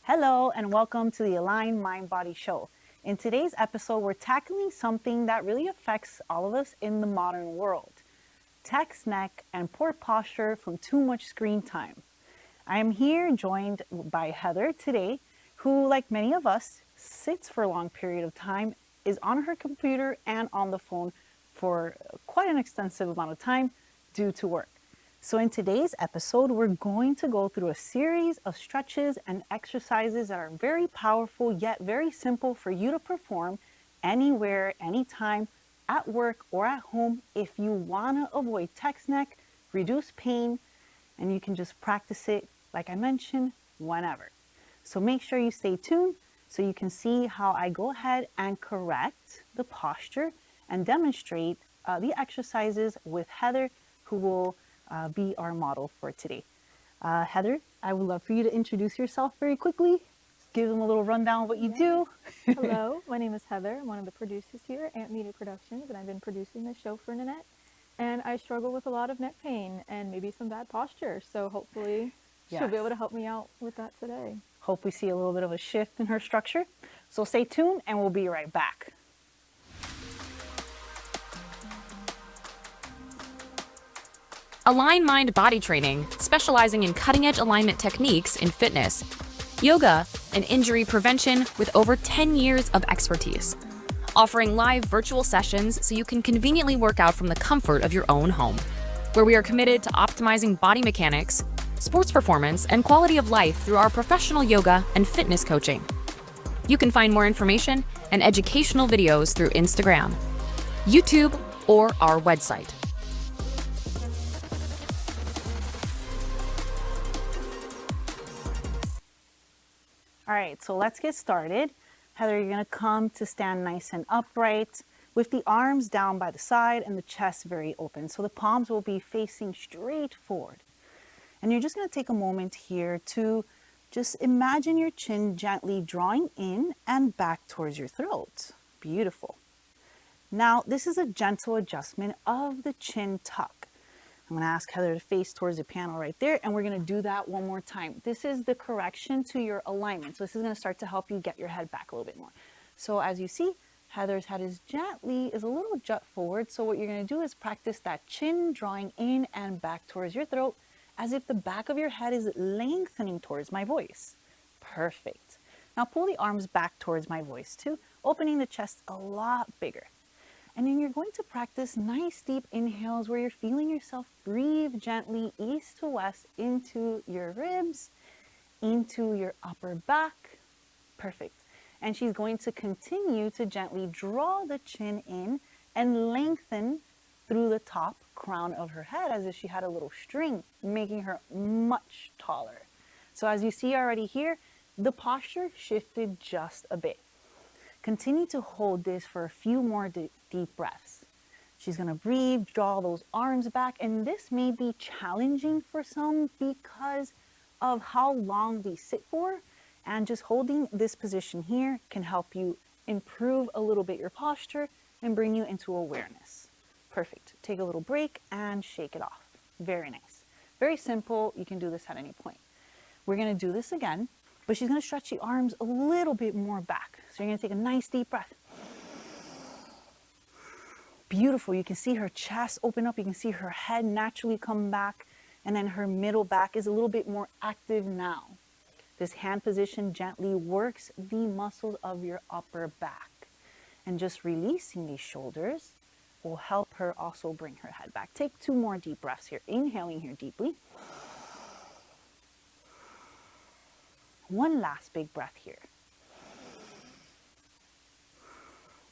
Hello and welcome to the Align Mind Body Show. In today's episode, we're tackling something that really affects all of us in the modern world: text neck and poor posture from too much screen time. I am here joined by Heather today, who, like many of us, sits for a long period of time, is on her computer and on the phone for quite an extensive amount of time due to work. So in today's episode, we're going to go through a series of stretches and exercises that are very powerful yet very simple for you to perform anywhere, anytime, at work or at home if you want to avoid text neck, reduce pain, and you can just practice it, like I mentioned, whenever. So make sure you stay tuned so you can see how I go ahead and correct the posture and demonstrate the exercises with Heather, who will be our model for today. Heather, I would love for you to introduce yourself very quickly. Give them a little rundown of what you do. Hello, my name is Heather. I'm one of the producers here at Ant Media Productions, and I've been producing this show for Nanette. And I struggle with a lot of neck pain and maybe some bad posture, so hopefully she'll be able to help me out with that today. Hope we see a little bit of a shift in her structure. So stay tuned and we'll be right back. Align Mind Body Training, specializing in cutting-edge alignment techniques in fitness, yoga, and injury prevention with over 10 years of expertise. Offering live virtual sessions so you can conveniently work out from the comfort of your own home, where we are committed to optimizing body mechanics, sports performance, and quality of life through our professional yoga and fitness coaching. You can find more information and educational videos through Instagram, YouTube, or our website. All right, so let's get started. Heather, you're gonna come to stand nice and upright with the arms down by the side and the chest very open. So the palms will be facing straight forward. And you're just gonna take a moment here to just imagine your chin gently drawing in and back towards your throat. Beautiful. Now, this is a gentle adjustment of the chin tuck. I'm gonna ask Heather to face towards the panel right there, and we're gonna do that one more time. This is the correction to your alignment. So this is gonna start to help you get your head back a little bit more. So as you see, Heather's head is a little jut forward. So what you're gonna do is practice that chin drawing in and back towards your throat, as if the back of your head is lengthening towards my voice. Perfect. Now pull the arms back towards my voice too, opening the chest a lot bigger. And then you're going to practice nice deep inhales where you're feeling yourself breathe gently east to west into your ribs, into your upper back. Perfect. And she's going to continue to gently draw the chin in and lengthen through the top crown of her head as if she had a little string, making her much taller. So as you see already here, the posture shifted just a bit. Continue to hold this for a few more deep breaths. She's gonna breathe, draw those arms back, and this may be challenging for some because of how long they sit for, and just holding this position here can help you improve a little bit your posture and bring you into awareness. Perfect. Take a little break and shake it off. Very nice. Very simple. You can do this at any point. We're gonna do this again, but she's gonna stretch the arms a little bit more back. So you're gonna take a nice deep breath. Beautiful. You can see her chest open up. You can see her head naturally come back. And then her middle back is a little bit more active now. This hand position gently works the muscles of your upper back. And just releasing these shoulders will help her also bring her head back. Take 2 more deep breaths here. Inhaling here deeply. One last big breath here.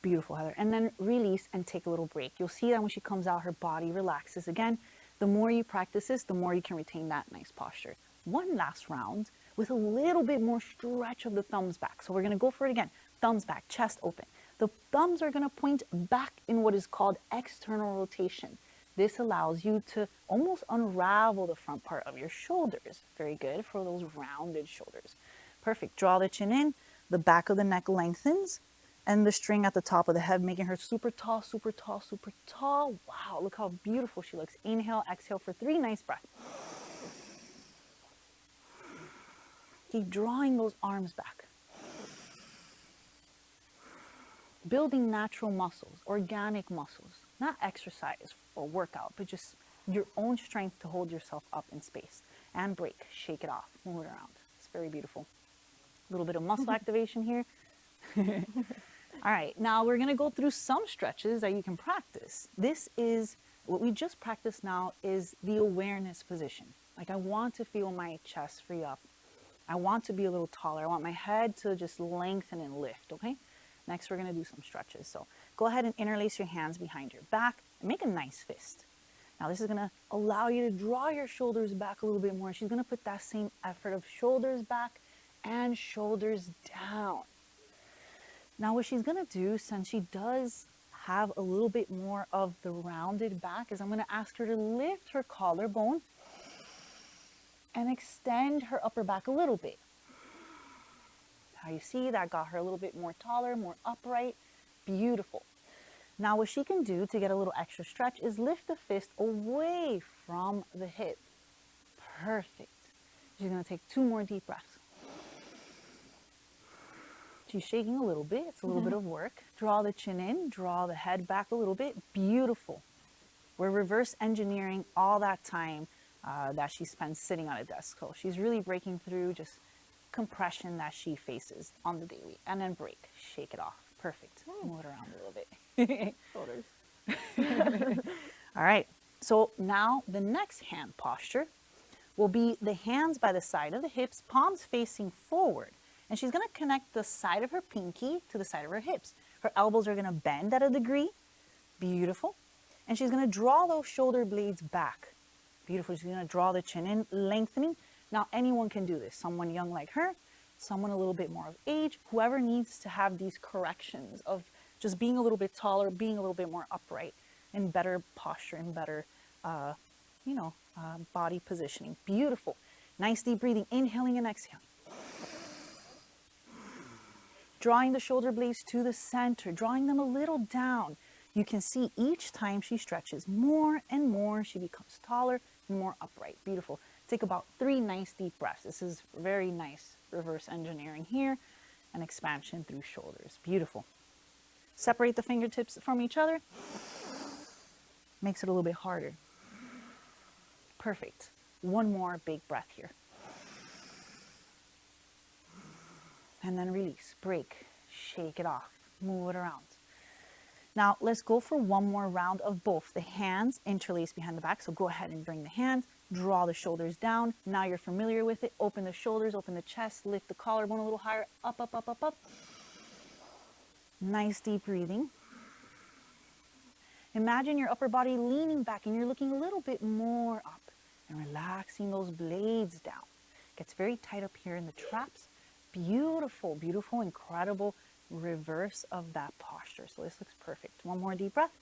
Beautiful, Heather. And then release and take a little break. You'll see that when she comes out, her body relaxes again. The more you practice this, the more you can retain that nice posture. One last round with a little bit more stretch of the thumbs back. So we're gonna go for it again. Thumbs back, chest open. The thumbs are gonna point back in what is called external rotation. This allows you to almost unravel the front part of your shoulders. Very good for those rounded shoulders. Perfect. Draw the chin in, the back of the neck lengthens, and the string at the top of the head, making her super tall, super tall, super tall. Wow, look how beautiful she looks. Inhale, exhale for 3 nice breaths. Keep drawing those arms back. Building natural muscles, organic muscles, not exercise or workout, but just your own strength to hold yourself up in space. And break, shake it off, move it around. It's very beautiful. A little bit of muscle activation here. All right, now we're gonna go through some stretches that you can practice. This is, what we just practiced now is the awareness position. Like I want to feel my chest free up. I want to be a little taller. I want my head to just lengthen and lift, okay? Next, we're gonna do some stretches. So go ahead and interlace your hands behind your back and make a nice fist. Now this is gonna allow you to draw your shoulders back a little bit more. She's gonna put that same effort of shoulders back and shoulders down. Now what she's gonna do, since she does have a little bit more of the rounded back, is I'm gonna ask her to lift her collarbone and extend her upper back a little bit. How you see that got her a little bit more taller, more upright. Beautiful. Now what she can do to get a little extra stretch is lift the fist away from the hip. Perfect. She's gonna take 2 more deep breaths. She's shaking a little bit. It's a little bit of work. Draw the chin in, draw the head back a little bit. Beautiful. We're reverse engineering all that time that she spends sitting on a desk. So she's really breaking through just compression that she faces on the daily. And then break, shake it off. Perfect. Move it around a little bit. Shoulders. All right. So now the next hand posture will be the hands by the side of the hips, palms facing forward. And she's going to connect the side of her pinky to the side of her hips. Her elbows are going to bend at a degree. Beautiful. And she's going to draw those shoulder blades back. Beautiful. She's going to draw the chin in, lengthening. Now, anyone can do this. Someone young like her, someone a little bit more of age, whoever needs to have these corrections of just being a little bit taller, being a little bit more upright, and better posture and better, body positioning. Beautiful. Nice deep breathing, inhaling and exhaling. Drawing the shoulder blades to the center, drawing them a little down. You can see each time she stretches more and more, she becomes taller and more upright. Beautiful. Take about 3 nice deep breaths. This is very nice reverse engineering here and expansion through shoulders. Beautiful. Separate the fingertips from each other. Makes it a little bit harder. Perfect. 1 more big breath here. And then release, break, shake it off, move it around. Now let's go for 1 more round of both. The hands interlace behind the back. So go ahead and bring the hands, draw the shoulders down. Now you're familiar with it. Open the shoulders, open the chest, lift the collarbone a little higher, up, up, up, up, up. Nice deep breathing. Imagine your upper body leaning back and you're looking a little bit more up and relaxing those blades down. Gets very tight up here in the traps. Beautiful, beautiful, incredible reverse of that posture. So this looks perfect. 1 more deep breath.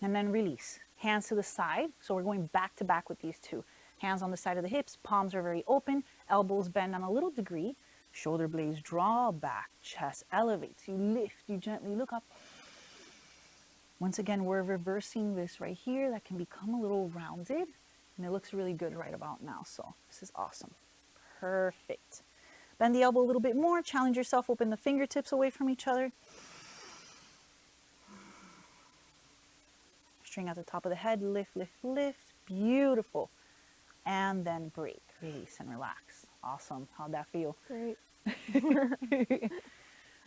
And then release. Hands to the side. So we're going back to back with these 2. Hands on the side of the hips. Palms are very open. Elbows bend on a little degree. Shoulder blades draw back. Chest elevates. You lift. You gently look up. Once again, we're reversing this right here. That can become a little rounded. And it looks really good right about now. So this is awesome. Perfect. Bend the elbow a little bit more. Challenge yourself. Open the fingertips away from each other. String at the top of the head. Lift, lift, lift. Beautiful. And then break, release, and relax. Awesome. How'd that feel? Great.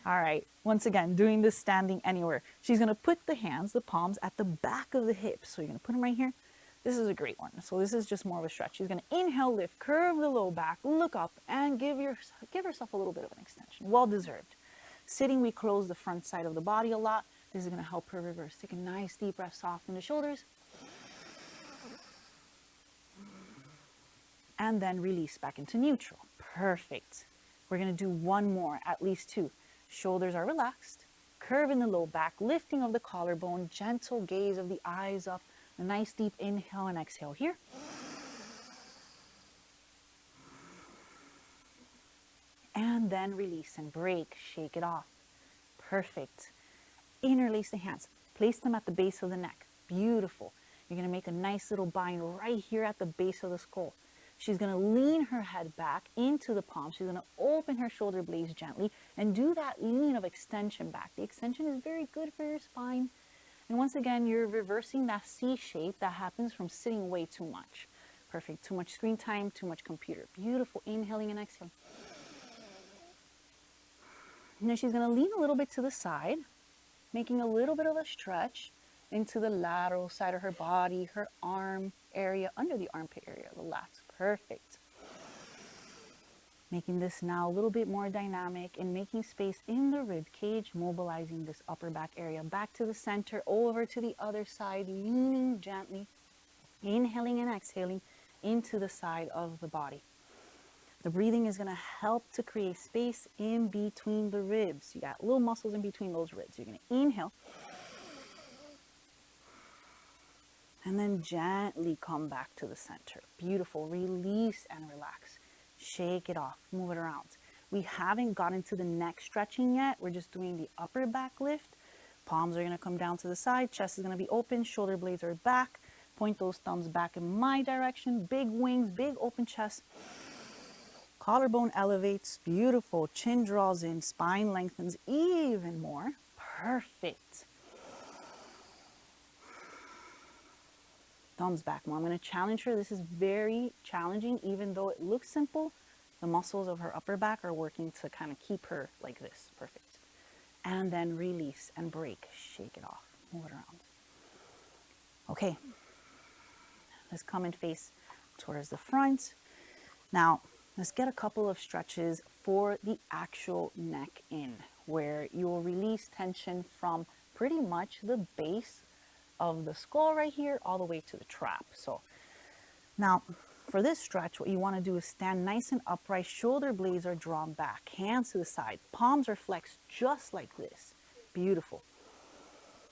All right. Once again, doing this standing anywhere. She's going to put the hands, the palms, at the back of the hips. So you're going to put them right here. This is a great one. So this is just more of a stretch. She's going to inhale, lift, curve the low back, look up, and give herself a little bit of an extension. Well deserved. Sitting, we close the front side of the body a lot. This is going to help her reverse. Take a nice deep breath, soften the shoulders. And then release back into neutral. Perfect. We're going to do 1 more, at least 2. Shoulders are relaxed. Curve in the low back, lifting of the collarbone, gentle gaze of the eyes up. A nice deep inhale and exhale here. And then release and break, shake it off. Perfect. Interlace the hands. Place them at the base of the neck. Beautiful. You're going to make a nice little bind right here at the base of the skull. She's going to lean her head back into the palm. She's going to open her shoulder blades gently and do that lean of extension back. The extension is very good for your spine. And once again, you're reversing that C shape that happens from sitting way too much. Perfect. Too much screen time, too much computer. Beautiful. Inhaling and exhaling. And then she's going to lean a little bit to the side, making a little bit of a stretch into the lateral side of her body, her arm area, under the armpit area, the lats. Perfect. Making this now a little bit more dynamic and making space in the rib cage, mobilizing this upper back area back to the center, over to the other side, leaning gently, inhaling and exhaling into the side of the body. The breathing is going to help to create space in between the ribs. You got little muscles in between those ribs. You're going to inhale. And then gently come back to the center. Beautiful. Release and relax. Shake it off. Move it around. We haven't gotten to the neck stretching yet. We're just doing the upper back lift. Palms are going to come down to the side. Chest is going to be open. Shoulder blades are back. Point those thumbs back in my direction. Big wings, big open chest. Collarbone elevates. Beautiful. Chin draws in. Spine lengthens even more. Perfect. Thumbs back more. I'm going to challenge her. This is very challenging. Even though it looks simple, the muscles of her upper back are working to kind of keep her like this. Perfect. And then release and break. Shake it off. Move it around. Okay. Let's come and face towards the front. Now, let's get a couple of stretches for the actual neck in, where you will release tension from pretty much the base of the skull right here all the way to the trap. So now for this stretch, what you want to do is stand nice and upright. Shoulder blades are drawn back, hands to the side, palms are flexed just like this. Beautiful.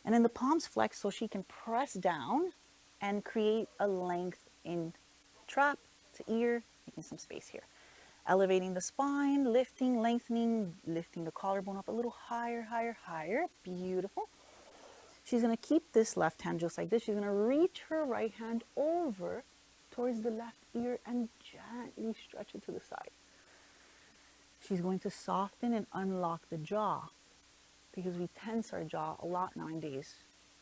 And then the palms flex so she can press down and create a length in trap to ear, making some space here. Elevating the spine, lifting, lengthening, lifting the collarbone up a little higher, higher, higher. Beautiful. She's going to keep this left hand just like this. She's going to reach her right hand over towards the left ear and gently stretch it to the side. She's going to soften and unlock the jaw, because we tense our jaw a lot nowadays.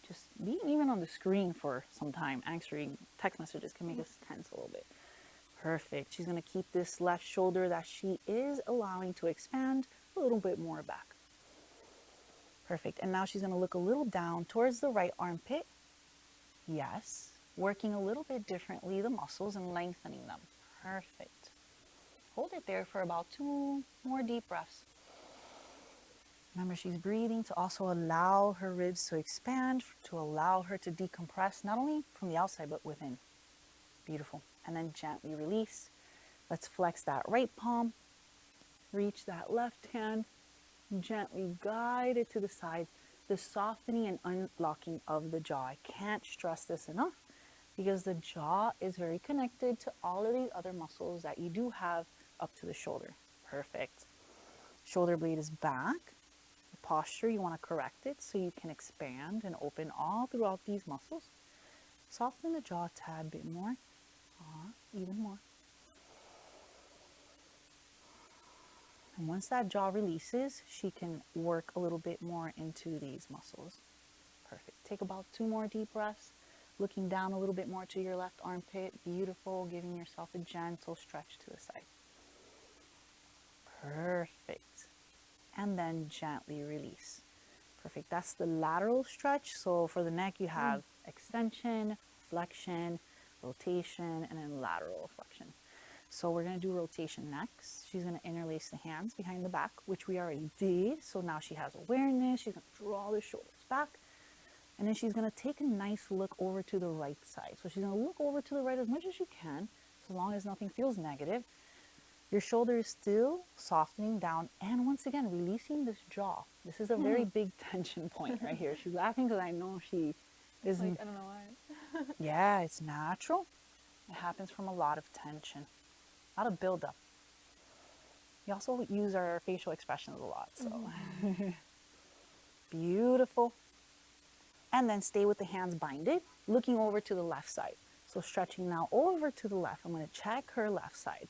Just being even on the screen for some time, answering text messages can make us tense a little bit. Perfect. She's going to keep this left shoulder that she is allowing to expand a little bit more back. Perfect. And now she's going to look a little down towards the right armpit. Yes. Working a little bit differently, the muscles, and lengthening them. Perfect. Hold it there for about 2 more deep breaths. Remember, she's breathing to also allow her ribs to expand, to allow her to decompress, not only from the outside, but within. Beautiful. And then gently release. Let's flex that right palm. Reach that left hand. Gently guide it to the side. The softening and unlocking of the jaw. I can't stress this enough, because the jaw is very connected to all of these other muscles that you do have up to the shoulder. Perfect. Shoulder blade is back. The posture, you want to correct it so you can expand and open all throughout these muscles. Soften the jaw a tad bit more. Even more. And once that jaw releases, she can work a little bit more into these muscles. Perfect. Take about 2 more deep breaths. Looking down a little bit more to your left armpit. Beautiful. Giving yourself a gentle stretch to the side. Perfect. And then gently release. Perfect. That's the lateral stretch. So for the neck, you have extension, flexion, rotation, and then lateral flexion. So we're going to do rotation next. She's going to interlace the hands behind the back, which we already did. So now she has awareness. She's going to draw the shoulders back. And then she's going to take a nice look over to the right side. So she's going to look over to the right as much as you can, so long as nothing feels negative. Your shoulder is still softening down. And once again, releasing this jaw. This is a very big tension point right here. She's laughing because I know she isn't. Like, I don't know why. Yeah, it's natural. It happens from a lot of tension. A lot of buildup. We also use our facial expressions a lot, so. Beautiful. And then stay with the hands binded, looking over to the left side. So stretching now over to the left. I'm going to check her left side.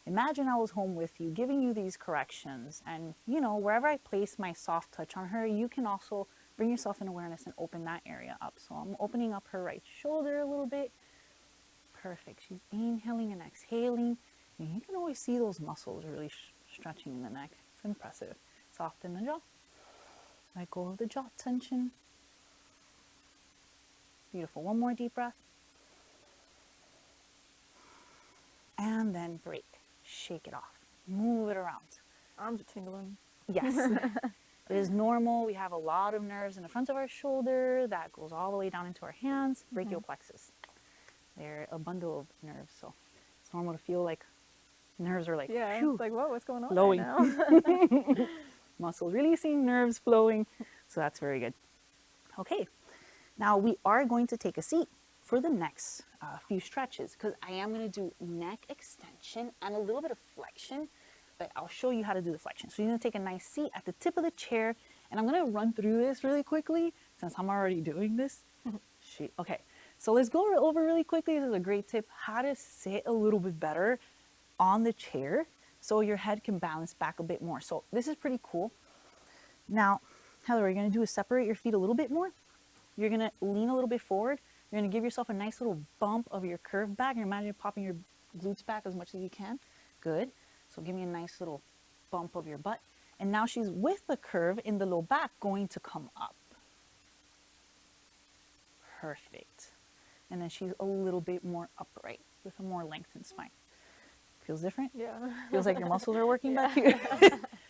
Imagine I was home with you, giving you these corrections. And, you know, wherever I place my soft touch on her, you can also bring yourself in awareness and open that area up. So I'm opening up her right shoulder a little bit. Perfect. She's inhaling and exhaling. And you can always see those muscles really stretching in the neck. It's impressive. Soften the jaw. Let go of the jaw tension. Beautiful. One more deep breath. And then break. Shake it off. Move it around. Arms are tingling. Yes. It is normal. We have a lot of nerves in the front of our shoulder that goes all the way down into our hands, brachial plexus. They're a bundle of nerves, so it's normal to feel like nerves are like, Yeah, phew, it's like, whoa, what's going on flowing. right now? Muscles releasing, nerves flowing. So that's very good. Okay, now we are going to take a seat for the next few stretches because I am going to do neck extension and a little bit of flexion, but I'll show you how to do the flexion. So you're going to take a nice seat at the tip of the chair, and I'm going to run through this really quickly since I'm already doing this. Okay, so let's go over really quickly. This is a great tip, how to sit a little bit better on the chair so your head can balance back a bit more. So this is pretty cool. Now, Heather, what you're going to do is separate your feet a little bit more. You're going to lean a little bit forward. You're going to give yourself a nice little bump of your curve back. And imagine popping your glutes back as much as you can. Good. So give me a nice little bump of your butt. And now she's with the curve in the low back going to come up. Perfect. And then she's a little bit more upright with a more lengthened spine. Feels different? Yeah. Feels like your muscles are working back here.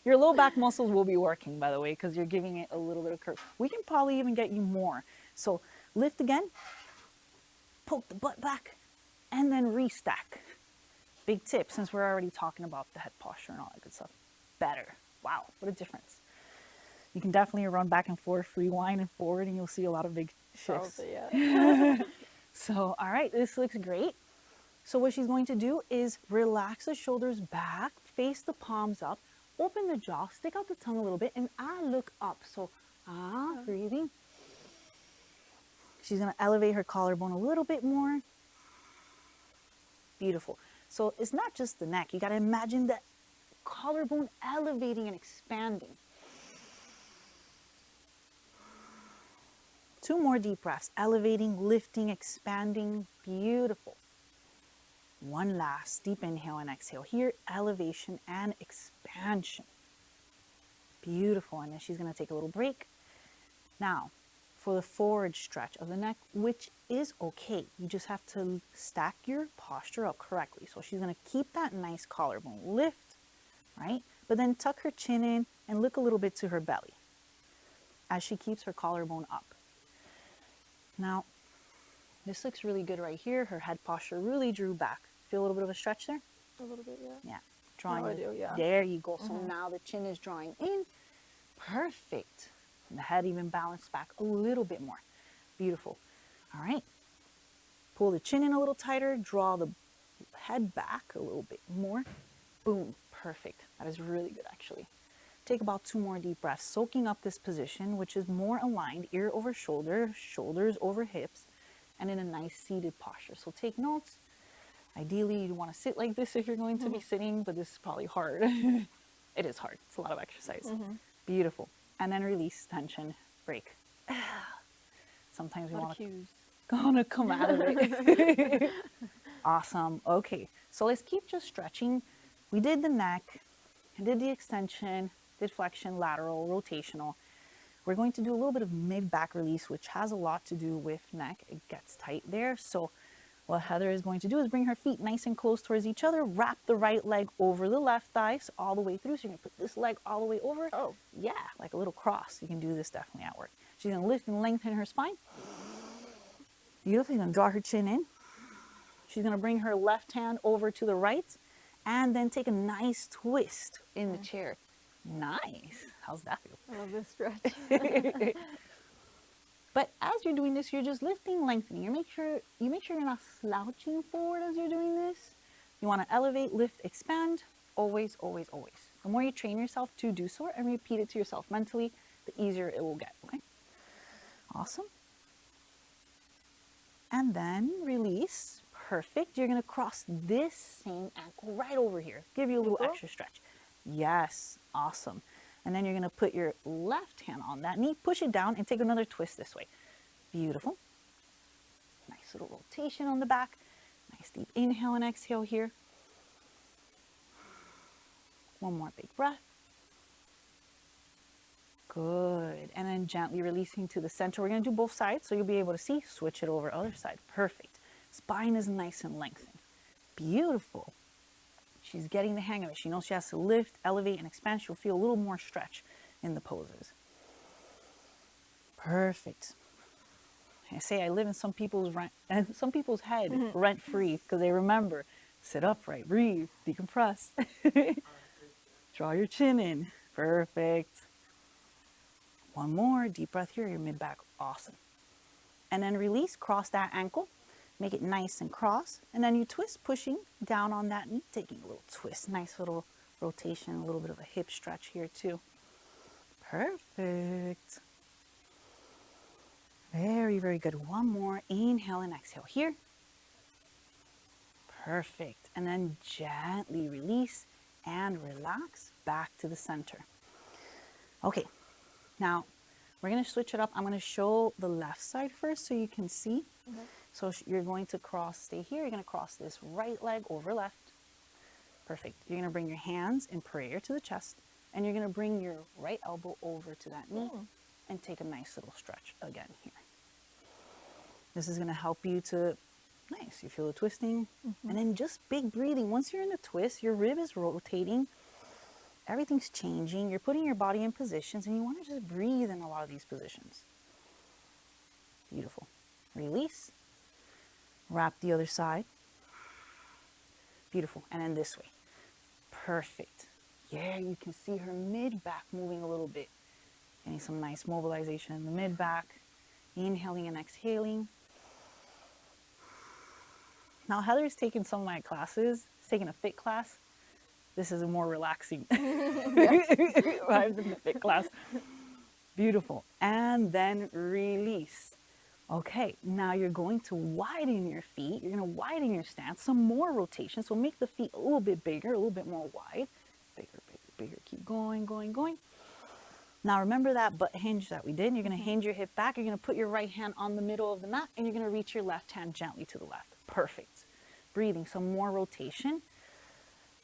Your low back muscles will be working, by the way, because you're giving it a little bit of curve. We can probably even get you more. So lift again, poke the butt back, and then restack. Big tip, since we're already talking about the head posture and all that good stuff. Better. Wow, what a difference. You can definitely run back and forth, rewind and forward, and you'll see a lot of big shifts. Probably, yeah. So, all right, this looks great. So what she's going to do is relax the shoulders back, face the palms up, open the jaw, stick out the tongue a little bit, and look up. So, breathing. She's going to elevate her collarbone a little bit more. Beautiful. So it's not just the neck. You got to imagine that collarbone elevating and expanding. 2 more deep breaths. Elevating, lifting, expanding. Beautiful. 1 last deep inhale and exhale. Here, elevation and expansion. Beautiful. And then she's going to take a little break. Now, for the forward stretch of the neck, which is okay. You just have to stack your posture up correctly. So she's going to keep that nice collarbone lift, right? But then tuck her chin in and look a little bit to her belly as she keeps her collarbone up. Now, this looks really good right here. Her head posture really drew back. Feel a little bit of a stretch there? A little bit, yeah. Yeah. Drawing. No, I do, yeah. There you go. So now the chin is drawing in. Perfect. And the head even balanced back a little bit more. Beautiful. All right. Pull the chin in a little tighter. Draw the head back a little bit more. Boom. Perfect. That is really good, actually. Take about 2 more deep breaths, soaking up this position, which is more aligned, ear over shoulder, shoulders over hips, and in a nice seated posture. So take notes. Ideally, you want to sit like this if you're going to be sitting, but this is probably hard. It is hard. It's a lot of exercise. Beautiful. And then release tension, break. Sometimes we want to come out of it. Awesome. Okay, so let's keep just stretching. We did the neck, did the extension, did flexion, lateral, rotational. We're going to do a little bit of mid-back release, which has a lot to do with neck. It gets tight there. So what Heather is going to do is bring her feet nice and close towards each other, wrap the right leg over the left thigh all the way through. So you're going to put this leg all the way over. Oh. Yeah, like a little cross. You can do this definitely at work. She's going to lift and lengthen her spine. Beautiful. She's going to draw her chin in. She's going to bring her left hand over to the right and then take a nice twist in the chair. Nice. How's that feel? I love this stretch. But as you're doing this, you're just lifting, lengthening. You make sure you're not slouching forward as you're doing this. You want to elevate, lift, expand. Always, always, always. The more you train yourself to do so and repeat it to yourself mentally, the easier it will get, okay? Awesome. And then release. Perfect. You're going to cross this same ankle right over here. Give you a little extra stretch. Yes, awesome. And then you're going to put your left hand on that knee, push it down, and take another twist this way. Beautiful. Nice little rotation on the back. Nice deep inhale and exhale here. One more big breath. Good. And then gently releasing to the center. We're going to do both sides so you'll be able to see. Switch it over other side. Perfect. Spine is nice and lengthened. Beautiful. She's getting the hang of it. She knows she has to lift, elevate, and expand. She'll feel a little more stretch in the poses. Perfect. I say I live in some people's head rent free because they remember sit upright, breathe, decompress. Draw your chin in. Perfect. One more deep breath here, your mid back. Awesome. And then release, cross that ankle, make it nice and cross. And then you twist, pushing down on that knee, taking a little twist. Nice little rotation, a little bit of a hip stretch here too. Perfect. Very, very good. One more. Inhale and exhale here. Perfect. And then gently release and relax back to the center. Okay, now we're going to switch it up. I'm going to show the left side first so you can see. Okay. So you're going to cross, stay here. You're going to cross this right leg over left. Perfect. You're going to bring your hands in prayer to the chest, and you're going to bring your right elbow over to that knee and take a nice little stretch again here. This is going to help you to, nice, you feel the twisting, and then just big breathing. Once you're in a twist, your rib is rotating, everything's changing, you're putting your body in positions, and you want to just breathe in a lot of these positions. Beautiful. Release. Wrap the other side. Beautiful. And then this way. Perfect. Yeah, you can see her mid-back moving a little bit. Getting some nice mobilization in the mid-back. Inhaling and exhaling. Now, Heather's taken some of my classes. She's taking a fit class. This is a more relaxing vibe than the fit class. Beautiful. And then release. Okay, now you're going to widen your feet. You're going to widen your stance. Some more rotation. So make the feet a little bit bigger, a little bit more wide. Bigger, bigger, bigger. Keep going, going, going. Now remember that butt hinge that we did. You're going to hinge your hip back. You're going to put your right hand on the middle of the mat, and you're going to reach your left hand gently to the left. Perfect. Breathing, some more rotation.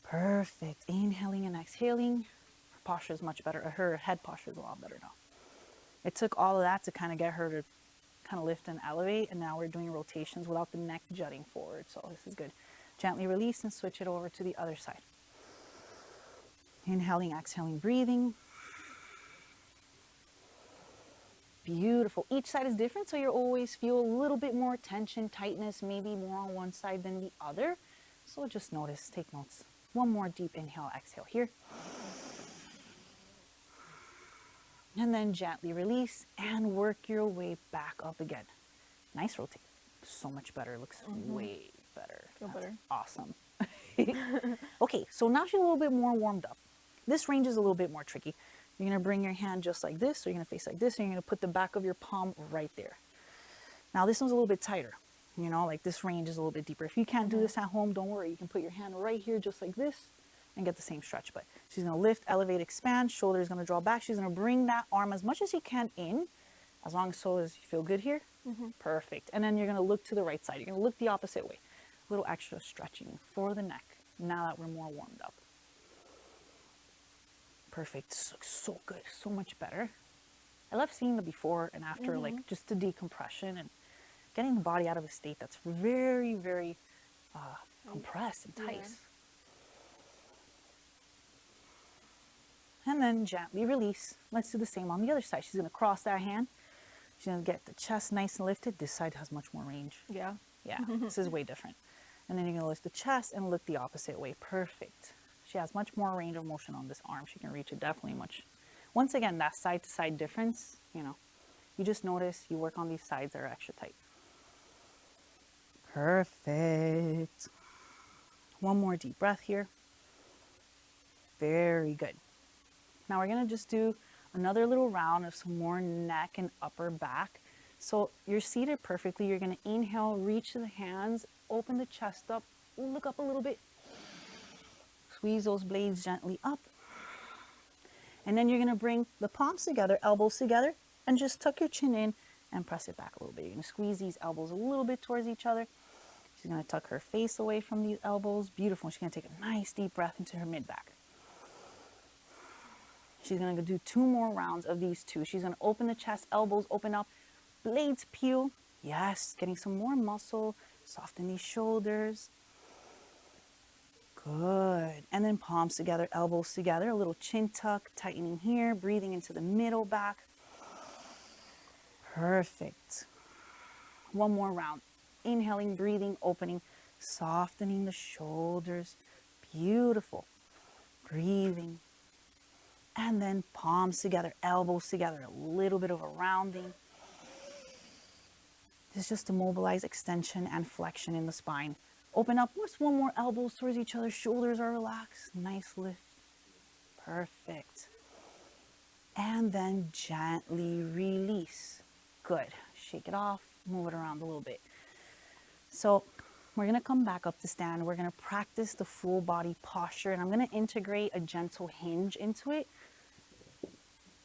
Perfect. Inhaling and exhaling. Her posture is much better. Her head posture is a lot better now. It took all of that to kind of get her to kind of lift and elevate, and now we're doing rotations without the neck jutting forward. So this is good. Gently release and switch it over to the other side. Inhaling, exhaling, breathing. Beautiful. Each side is different, so you always feel a little bit more tension, tightness, maybe more on one side than the other. So just notice, take notes. One more deep inhale, exhale here. And then gently release and work your way back up again. Nice rotate. So much better. Looks way better. Feel better. Awesome. Okay, so now she's a little bit more warmed up. This range is a little bit more tricky. You're going to bring your hand just like this, so you're going to face like this, and you're going to put the back of your palm right there. Now this one's a little bit tighter, you know, like this range is a little bit deeper. If you can't do this at home, don't worry. You can put your hand right here just like this and get the same stretch. But she's going to lift, elevate, expand, shoulder is going to draw back. She's going to bring that arm as much as you can in, as long as you feel good here. Perfect. And then you're going to look to the right side. You're going to look the opposite way. A little extra stretching for the neck now that we're more warmed up. Perfect. This looks so good, so much better. I love seeing the before and after, like just the decompression and getting the body out of a state that's very, very compressed and tight. And then gently release. Let's do the same on the other side. She's going to cross that hand. She's going to get the chest nice and lifted. This side has much more range. Yeah. Yeah, this is way different. And then you're going to lift the chest and look the opposite way. Perfect. She has much more range of motion on this arm. She can reach it definitely much. Once again, that side to side difference, you know, you just notice, you work on these sides that are extra tight. Perfect. One more deep breath here. Very good. Now we're going to just do another little round of some more neck and upper back. So you're seated perfectly. You're going to inhale, reach to the hands, open the chest up, look up a little bit. Squeeze those blades gently up. And then you're going to bring the palms together, elbows together, and just tuck your chin in and press it back a little bit. You're going to squeeze these elbows a little bit towards each other. She's going to tuck her face away from these elbows. Beautiful. She's going to take a nice deep breath into her mid-back. She's going to do 2 more rounds of these 2. She's going to open the chest, elbows open up, blades peel. Yes, getting some more muscle. Soften these shoulders. Good. And then palms together, elbows together, a little chin tuck, tightening here, breathing into the middle back. Perfect. 1 more round. Inhaling, breathing, opening, softening the shoulders. Beautiful. Breathing. And then palms together, elbows together, a little bit of a rounding. This is just to mobilize extension and flexion in the spine. Open up, just 1 more, elbows towards each other, shoulders are relaxed, nice lift. Perfect. And then gently release. Good. Shake it off, move it around a little bit. So we're going to come back up to stand. We're going to practice the full body posture, and I'm going to integrate a gentle hinge into it.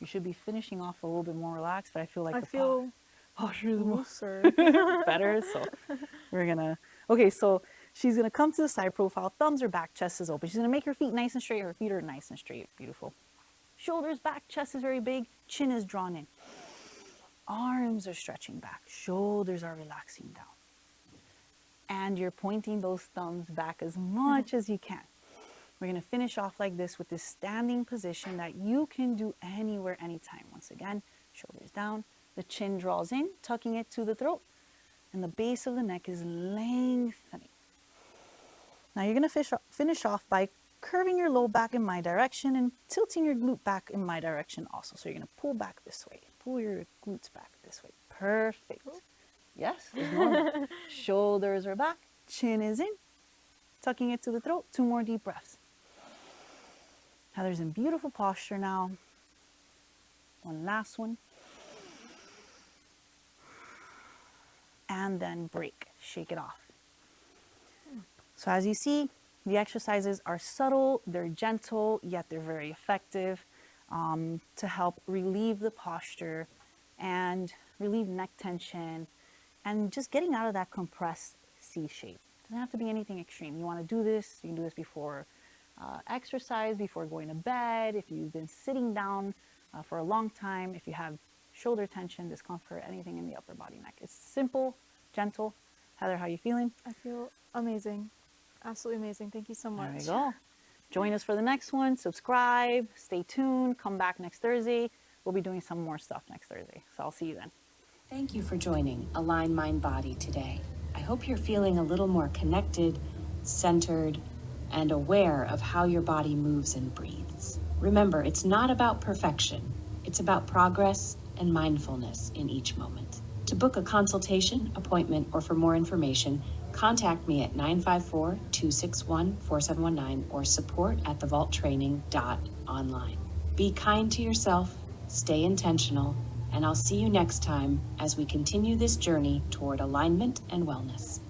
You should be finishing off a little bit more relaxed, but I feel like the posture is looser. better. So we're going to, okay, so she's going to come to the side profile, thumbs are back, chest is open. She's going to make her feet nice and straight. Her feet are nice and straight. Beautiful. Shoulders back, chest is very big, chin is drawn in. Arms are stretching back, shoulders are relaxing down. And you're pointing those thumbs back as much as you can. We're going to finish off like this with this standing position that you can do anywhere, anytime. Once again, shoulders down, the chin draws in, tucking it to the throat, and the base of the neck is lengthening. Now you're going to finish off by curving your low back in my direction and tilting your glute back in my direction also. So you're going to pull back this way, pull your glutes back this way. Perfect. Yes, it's normal. Shoulders are back, chin is in, tucking it to the throat. 2 more deep breaths. Heather's in beautiful posture now. 1 last one. And then break, shake it off. So as you see, the exercises are subtle, they're gentle, yet they're very effective to help relieve the posture and relieve neck tension and just getting out of that compressed C shape. It doesn't have to be anything extreme. You want to do this, you can do this before exercise, before going to bed, if you've been sitting down for a long time, if you have shoulder tension, discomfort, anything in the upper body neck. It's simple, gentle. Heather, how are you feeling? I feel amazing. Absolutely amazing. Thank you so much. There you go. Join us for the next one. Subscribe, stay tuned, come back next Thursday. We'll be doing some more stuff next Thursday. So I'll see you then. Thank you for joining Align Mind Body today. I hope you're feeling a little more connected, centered, and aware of how your body moves and breathes. Remember, it's not about perfection. It's about progress and mindfulness in each moment. To book a consultation, appointment, or for more information, contact me at 954-261-4719 or support@thevaulttraining.online. Be kind to yourself, stay intentional, and I'll see you next time as we continue this journey toward alignment and wellness.